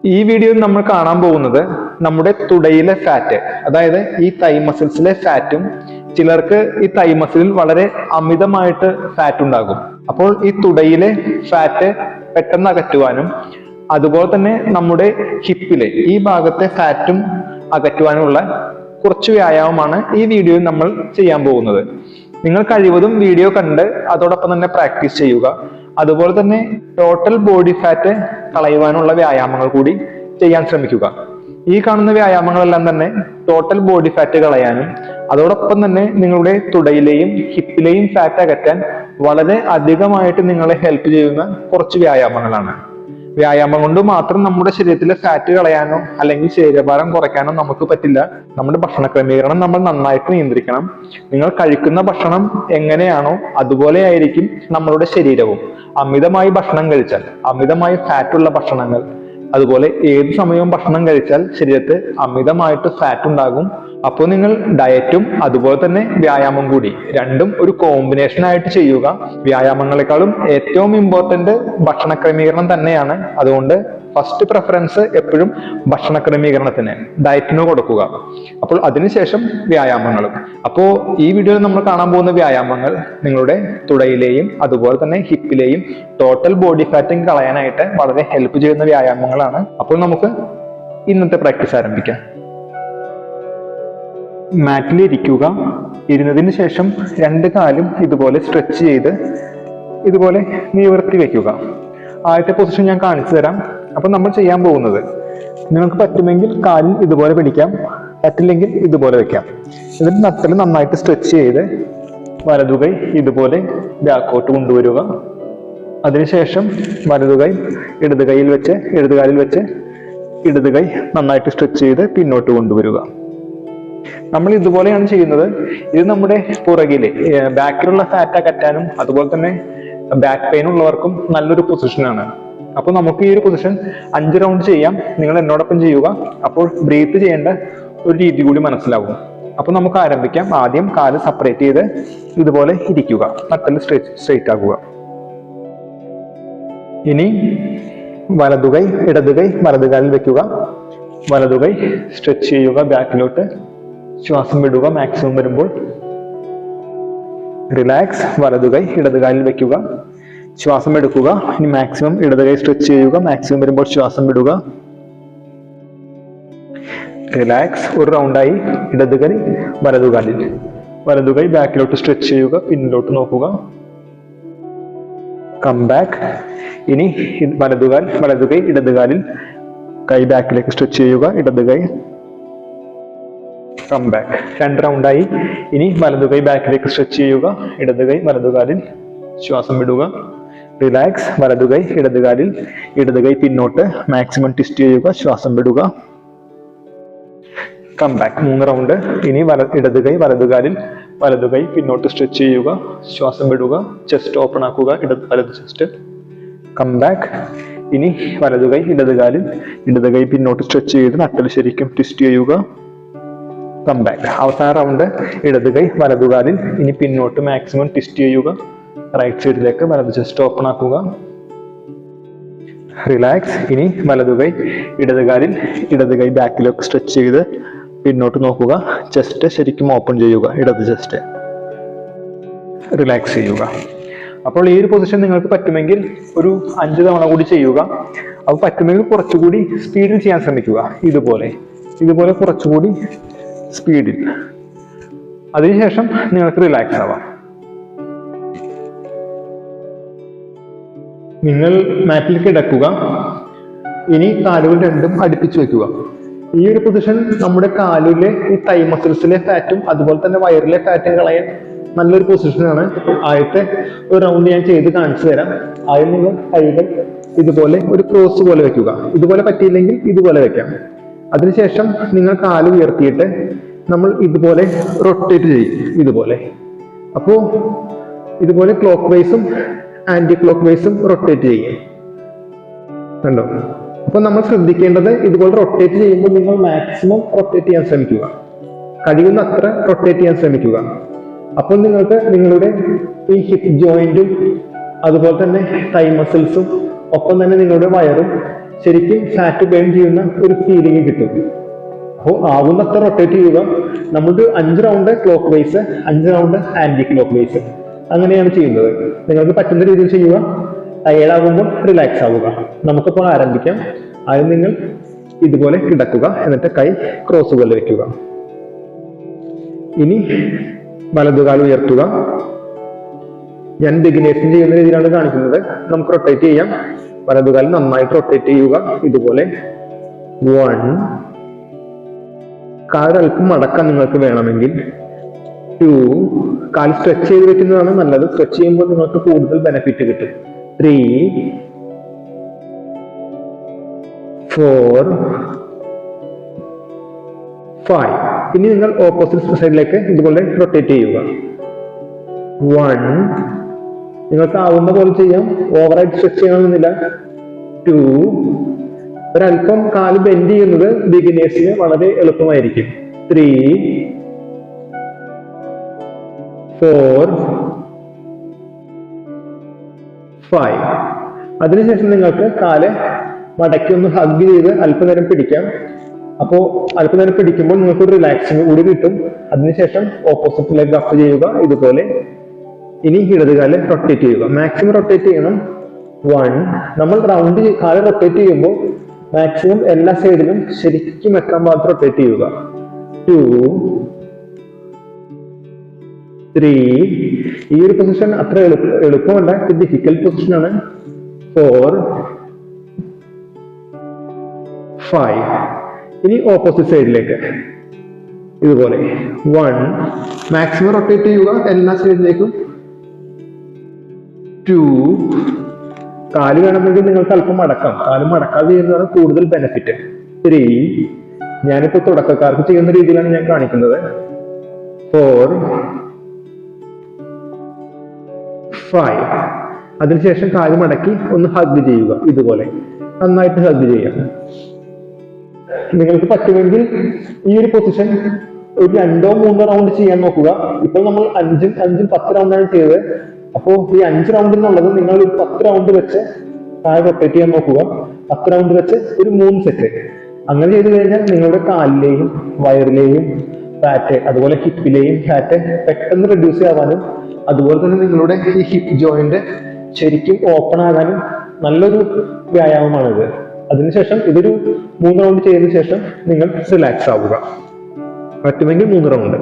ഈ വീഡിയോയിൽ നമ്മൾ കാണാൻ പോകുന്നത് നമ്മുടെ തുടയിലെ ഫാറ്റ്, അതായത് ഈ തൈ മസിൽസിലെ ഫാറ്റും, ചിലർക്ക് ഈ തൈ മസിലിൽ വളരെ അമിതമായിട്ട് ഫാറ്റ് ഉണ്ടാകും. അപ്പോൾ ഈ തുടയിലെ ഫാറ്റ് പെട്ടെന്ന് അകറ്റുവാനും അതുപോലെ തന്നെ നമ്മുടെ ഹിപ്പിലെ ഈ ഭാഗത്തെ ഫാറ്റും അകറ്റുവാനുള്ള കുറച്ച് വ്യായാമമാണ് ഈ വീഡിയോയിൽ നമ്മൾ ചെയ്യാൻ പോകുന്നത്. നിങ്ങൾ കഴിവതും വീഡിയോ കണ്ട് അതോടൊപ്പം തന്നെ പ്രാക്ടീസ് ചെയ്യുക. അതുപോലെ തന്നെ ടോട്ടൽ ബോഡി ഫാറ്റ് കളയുവാനുള്ള വ്യായാമങ്ങൾ കൂടി ചെയ്യാൻ ശ്രമിക്കുക. ഈ കാണുന്ന വ്യായാമങ്ങളെല്ലാം തന്നെ ടോട്ടൽ ബോഡി ഫാറ്റ് കളയാനും അതോടൊപ്പം തന്നെ നിങ്ങളുടെ തുടയിലെയും ഹിപ്പിലെയും ഫാറ്റ് അകറ്റാൻ വളരെ അധികമായിട്ട് നിങ്ങളെ ഹെൽപ്പ് ചെയ്യുന്ന കുറച്ച് വ്യായാമങ്ങളാണ്. വ്യായാമം കൊണ്ട് മാത്രം നമ്മുടെ ശരീരത്തിലെ ഫാറ്റ് കളയാനോ അല്ലെങ്കിൽ ശരീരഭാരം കുറയ്ക്കാനോ നമുക്ക് പറ്റില്ല. നമ്മുടെ ഭക്ഷണ ക്രമീകരണം നമ്മൾ നന്നായിട്ട് നിയന്ത്രിക്കണം. നിങ്ങൾ കഴിക്കുന്ന ഭക്ഷണം എങ്ങനെയാണോ അതുപോലെ ആയിരിക്കും നമ്മളുടെ ശരീരവും. അമിതമായി ഭക്ഷണം കഴിച്ചാൽ, അമിതമായി ഫാറ്റുള്ള ഭക്ഷണങ്ങൾ, അതുപോലെ ഏത് സമയവും ഭക്ഷണം കഴിച്ചാൽ ശരീരത്തിൽ അമിതമായിട്ട് ഫാറ്റ് ഉണ്ടാകും. അപ്പോൾ നിങ്ങൾ ഡയറ്റും അതുപോലെ തന്നെ വ്യായാമം കൂടി രണ്ടും ഒരു കോമ്പിനേഷൻ ആയിട്ട് ചെയ്യുക. വ്യായാമങ്ങളെക്കാളും ഏറ്റവും ഇമ്പോർട്ടന്റ് ഭക്ഷണ ക്രമീകരണം തന്നെയാണ്. അതുകൊണ്ട് ഫസ്റ്റ് പ്രിഫറൻസ് എപ്പോഴും ഭക്ഷണ ക്രമീകരണത്തിന്, ഡയറ്റിന് കൊടുക്കുക. അപ്പോൾ അതിനുശേഷം വ്യായാമങ്ങളും. അപ്പോൾ ഈ വീഡിയോയിൽ നമ്മൾ കാണാൻ പോകുന്ന വ്യായാമങ്ങൾ നിങ്ങളുടെ തുടയിലെയും അതുപോലെ തന്നെ ഹിപ്പിലെയും ടോട്ടൽ ബോഡി ഫാറ്റും കളയാനായിട്ട് വളരെ ഹെൽപ്പ് ചെയ്യുന്ന വ്യായാമങ്ങളാണ്. അപ്പോൾ നമുക്ക് ഇന്നത്തെ പ്രാക്ടീസ് ആരംഭിക്കാം. മാറ്റിൽ ഇരിക്കുക. ഇരുന്നതിന് ശേഷം രണ്ട് കാലും ഇതുപോലെ സ്ട്രെച്ച് ചെയ്ത് ഇതുപോലെ നിവർത്തി വെക്കുക. ആദ്യത്തെ പൊസിഷൻ ഞാൻ കാണിച്ചു തരാം. അപ്പൊ നമ്മൾ ചെയ്യാൻ പോകുന്നത്, നിങ്ങൾക്ക് പറ്റുമെങ്കിൽ കാലിൽ ഇതുപോലെ പിടിക്കാം, പറ്റില്ലെങ്കിൽ ഇതുപോലെ വെക്കാം. എന്നിട്ട് നട്ടല് നന്നായിട്ട് സ്ട്രെച്ച് ചെയ്ത് വലതുകൈ ഇതുപോലെ ബാക്കോട്ട് കൊണ്ടുവരിക. അതിനുശേഷം വലതുകൈ ഇടതുകൈയിൽ വെച്ച് ഇടതുകാലിൽ വെച്ച് ഇടതുകൈ നന്നായിട്ട് സ്ട്രെച്ച് ചെയ്ത് പിന്നോട്ട് കൊണ്ടുവരിക. നമ്മൾ ഇതുപോലെയാണ് ചെയ്യുന്നത്. ഇത് നമ്മുടെ പുറകില് ബാക്കിലുള്ള ഫാറ്റ് അകറ്റാനും അതുപോലെ തന്നെ ബാക്ക് പെയിൻ ഉള്ളവർക്കും നല്ലൊരു പൊസിഷനാണ്. അപ്പോൾ നമുക്ക് ഈ ഒരു പൊസിഷൻ 5 റൗണ്ട് ചെയ്യാം. നിങ്ങൾ എന്നോടൊപ്പം ചെയ്യുക. അപ്പോൾ ബ്രീത്ത് ചെയ്യേണ്ട ഒരു രീതി കൂടി മനസ്സിലാവും. അപ്പൊ നമുക്ക് ആരംഭിക്കാം. ആദ്യം കാല് സെപ്പറേറ്റ് ചെയ്ത് ഇതുപോലെ ഇരിക്കുക, നട്ടല് സ്ട്രെയിറ്റ് ആക്കുക. ഇനി വലതുകൈ ഇടതുകൈ വലതുകാലിൽ വെക്കുക. വലതുകൈ സ്ട്രെച്ച് ചെയ്യുക ബാക്കിലോട്ട്. ശ്വാസം വിടുക മാക്സിമം വരുമ്പോൾ. റിലാക്സ്. വലതുകൈ ഇടതുകാലിൽ വെക്കുക. ശ്വാസം എടുക്കുക. ഇനി മാക്സിമം ഇടതുകൈ സ്ട്രെച്ച് ചെയ്യുക. മാക്സിമം വരുമ്പോൾ ശ്വാസം വിടുക. റിലാക്സ്. ഒരു റൗണ്ടായി ഇടതുകൈ വലതുകാലിൽ. വലതുകൈ ബാക്കിലോട്ട് സ്ട്രെച്ച് ചെയ്യുക. പിന്നിലോട്ട് നോക്കുക. Come back. ഇനി വലതുകൈ ഇടതുകാലിൽ കൈ ബാക്കിലേക്ക് സ്ട്രെച്ച് ചെയ്യുക. ഇടതുകൈ കം ബാക്ക്. 2 റൗണ്ടായി. ഇനി വലതുകൈ ബാക്കിലേക്ക് സ്ട്രെച്ച് ചെയ്യുക. ഇടതുകൈ വലതുകാലിൽ. ശ്വാസം വിടുക. റിലാക്സ്. വലതുകൈ ഇടതുകാലിൽ. ഇടതുകൈ പിന്നോട്ട് മാക്സിമം ട്വിസ്റ്റ് ചെയ്യുക. ശ്വാസം വിടുക. Come back. 3 റൗണ്ട്. ഇനി ഇടതുകൈ വലതുകാലിൽ. വലതുകൈ പിന്നോട്ട് സ്ട്രെച്ച് ചെയ്യുക. ശ്വാസം വിടുക. ചെസ്റ്റ് ഓപ്പൺ ആക്കുക. വലതു ചെസ്റ്റ്. Come back. ഇനി വലതുകൈ ഇടതുകാലിൽ. ഇടതുകൈ പിന്നോട്ട് സ്ട്രെച്ച് ചെയ്ത് നട്ടല് ശരിക്കും ട്വിസ്റ്റ് ചെയ്യുക. Come back. അവസാന റൗണ്ട്. ഇടതുകൈ വലതുകാലിൽ. ഇനി പിന്നോട്ട് മാക്സിമം ട്വിസ്റ്റ് ചെയ്യുക. റൈറ്റ് സൈഡിലേക്ക് വലതു ചെസ്റ്റ് ഓപ്പൺ ആക്കുക. റിലാക്സ്. ഇനി വലതുകൈ ഇടതുകാലിൽ. ഇടതുകൈ ബാക്കിലേക്ക് സ്ട്രെച്ച് ചെയ്ത് പിന്നോട്ട് നോക്കുക. ചെസ്റ്റ് ശരിക്കും ഓപ്പൺ ചെയ്യുക. ഇടത് ചെസ്റ്റ്. റിലാക്സ് ചെയ്യുക. അപ്പോൾ ഈ ഒരു പൊസിഷൻ നിങ്ങൾക്ക് പറ്റുമെങ്കിൽ ഒരു 5 തവണ കൂടി ചെയ്യുക. അപ്പോൾ പറ്റുമെങ്കിൽ കുറച്ചുകൂടി സ്പീഡിൽ ചെയ്യാൻ ശ്രമിക്കുക. ഇതുപോലെ കുറച്ചുകൂടി സ്പീഡിൽ. അതിനുശേഷം നിങ്ങൾക്ക് റിലാക്സ് ആവാം. നിങ്ങൾ മാറ്റിൽ കിടക്കുക. ഇനി കാലുകൾ രണ്ടും അടുപ്പിച്ച് വെക്കുക. ഈ ഒരു പൊസിഷൻ നമ്മുടെ കാലിലെ ഈ തൈ മസിൽസിലെ ഫാറ്റും അതുപോലെ തന്നെ വയറിലെ ഫാറ്റും കളയാൻ നല്ലൊരു പൊസിഷനാണ്. ആദ്യത്തെ ഒരു റൗണ്ട് ഞാൻ ചെയ്ത് കാണിച്ചു തരാം. ആദ്യം നിങ്ങൾ കൈകൾ ഇതുപോലെ ഒരു ക്രോസ് പോലെ വെക്കുക. ഇതുപോലെ പറ്റിയില്ലെങ്കിൽ ഇതുപോലെ വെക്കാം. അതിനുശേഷം നിങ്ങൾ കാല് ഉയർത്തിയിട്ട് നമ്മൾ ഇതുപോലെ റൊട്ടേറ്റ് ചെയ്യും. അപ്പോൾ ഇതുപോലെ ക്ലോക്ക് വൈസും ആന്റി ക്ലോക്ക് വൈസും റൊട്ടേറ്റ് ചെയ്യും. കണ്ടോ? അപ്പൊ നമ്മൾ ശ്രദ്ധിക്കേണ്ടത്, ഇതുപോലെ റൊട്ടേറ്റ് ചെയ്യുമ്പോൾ നിങ്ങൾ മാക്സിമം റൊട്ടേറ്റ് ചെയ്യാൻ ശ്രമിക്കുക. കഴിയുന്ന അത്ര റൊട്ടേറ്റ് ചെയ്യാൻ ശ്രമിക്കുക. അപ്പോൾ നിങ്ങൾക്ക് നിങ്ങളുടെ ഈ ഹിപ്പ് ജോയിന്റും അതുപോലെ തന്നെ തൈ മസിൽസും ഒപ്പം തന്നെ നിങ്ങളുടെ വയറും ശരിക്കും ഫാറ്റ് ബേൺ ചെയ്യുന്ന ഒരു ഫീലിംഗ് കിട്ടും. അപ്പോൾ ആവുന്നത്ര റൊട്ടേറ്റ് ചെയ്യുക. നമുക്ക് 5 round clockwise, 5 round anticlockwise, അങ്ങനെയാണ് ചെയ്യുന്നത്. നിങ്ങൾക്ക് പറ്റുന്ന രീതിയിൽ ചെയ്യുക. ടയേർഡ് ആകുമ്പോൾ റിലാക്സ് ആവുക. നമുക്കിപ്പോൾ ആരംഭിക്കാം. ആദ്യം നിങ്ങൾ ഇതുപോലെ കിടക്കുക, എന്നിട്ട് കൈ ക്രോസ് പോലെ വെക്കുക. ഇനി വലതുകാൽ ഉയർത്തുക. ഞാൻ ബിഗിനേഴ്സിന് ചെയ്യുന്ന രീതിയിലാണ് കാണിക്കുന്നത്. നമുക്ക് റൊട്ടേറ്റ് ചെയ്യാം. വലതുകാൽ നന്നായിട്ട് റൊട്ടേറ്റ് ചെയ്യുക. ഇതുപോലെ 1, കാലൽപ്പം മടക്കാൻ നിങ്ങൾക്ക് വേണമെങ്കിൽ 2, കാൽ സ്ട്രെച്ച് ചെയ്ത് വെക്കുന്നതാണ് നല്ലത്. സ്ട്രെച്ച് ചെയ്യുമ്പോൾ നിങ്ങൾക്ക് കൂടുതൽ ബെനിഫിറ്റ് കിട്ടും. 3, 4, 5. ഇനി നിങ്ങൾ ഓപ്പോസിറ്റ് സൈഡിലേക്ക് ഇതുപോലെ റൊട്ടേറ്റ് ചെയ്യുക. 1, നിങ്ങൾക്ക് ആവുന്ന പോലെ ചെയ്യാം. ഓവറായിട്ട് സ്ട്രെച്ച് ചെയ്യണമെന്നില്ല. 2, ഒരല്പം കാല് ബെൻഡ് ചെയ്യുന്നത് ബിഗിനേഴ്സിന് വളരെ എളുപ്പമായിരിക്കും. 3, 4, 5. അതിനുശേഷം നിങ്ങൾക്ക് കാല് മടക്കി ഒന്ന് ഹഗ് ചെയ്ത് അല്പനേരം പിടിക്കാം. അപ്പോൾ അല്പനേരം പിടിക്കുമ്പോൾ നിങ്ങൾക്ക് ഒരു റിലാക്സിങ് കൂടി കിട്ടും. അതിനുശേഷം ഓപ്പോസിറ്റ് ലെഗ് അപ്പ് ചെയ്യുക ഇതുപോലെ. ഇനി ഇടതുകാല് റൊട്ടേറ്റ് ചെയ്യുക. മാക്സിമം റൊട്ടേറ്റ് ചെയ്യണം. 1, നമ്മൾ റൗണ്ട് കാല് റൊട്ടേറ്റ് ചെയ്യുമ്പോൾ മാക്സിമം എല്ലാ സൈഡിലും ശരിക്കും എത്താൻ മാത്രം റൊട്ടേറ്റ് ചെയ്യുക. 2, 3. ഈ ഒരു പൊസിഷൻ അത്ര എളുപ്പമല്ല, ഡിഫിക്കൽട്ട് പൊസിഷനാണ്. 4, 5. ഇനി ഓപ്പോസിറ്റ് സൈഡിലേക്ക് ഇതുപോലെ 1, മാക്സിമം റൊട്ടേറ്റ് ചെയ്യുക എല്ലാ സൈഡിലേക്കും. 2, കാല് വേണമെങ്കിൽ നിങ്ങൾക്ക് അല്പം മടക്കാം. കാല് മടക്കാതെ ചെയ്യുന്നതാണ് കൂടുതൽ ബെനിഫിറ്റ്. 3, ഞാനിപ്പോ തുടക്കക്കാർക്ക് ചെയ്യുന്ന രീതിയിലാണ് ഞാൻ കാണിക്കുന്നത്. 4, 5. അതിനുശേഷം കാല് മടക്കി ഒന്ന് ഹഗ് ചെയ്യുക ഇതുപോലെ. നന്നായിട്ട് ഹഗ് ചെയ്യാം. നിങ്ങൾക്ക് പറ്റുമെങ്കിൽ ഈ ഒരു പൊസിഷൻ ഒരു 2 or 3 റൗണ്ട് ചെയ്യാൻ നോക്കുക. ഇപ്പോൾ നമ്മൾ 5 10 റൗണ്ടാണ് ചെയ്തത്. അപ്പോൾ ഈ 5 റൗണ്ടിൽ നിന്നുള്ളത് നിങ്ങൾ ഒരു 10 റൗണ്ട് വെച്ച് താഴെ റൊട്ടേറ്റ് ചെയ്യാൻ നോക്കുക. 10 റൗണ്ട് വെച്ച് ഒരു 3 സെറ്റ്. അങ്ങനെ ചെയ്ത് കഴിഞ്ഞാൽ നിങ്ങളുടെ കാലിലെയും വയറിലെയും ഫാറ്റ്, അതുപോലെ ഹിപ്പിലെയും ഫാറ്റ് പെട്ടെന്ന് റെഡ്യൂസ് ആവാനും, അതുപോലെ തന്നെ നിങ്ങളുടെ ഈ ഹിപ്പ് ജോയിന്റ് ശരിക്കും ഓപ്പൺ ആകാനും നല്ലൊരു വ്യായാമമാണിത്. അതിനുശേഷം ഇതൊരു 3 റൗണ്ട് ചെയ്തതിനു ശേഷം നിങ്ങൾ റിലാക്സ് ആവുക. പറ്റുമെങ്കിൽ 3 റൗണ്ട്.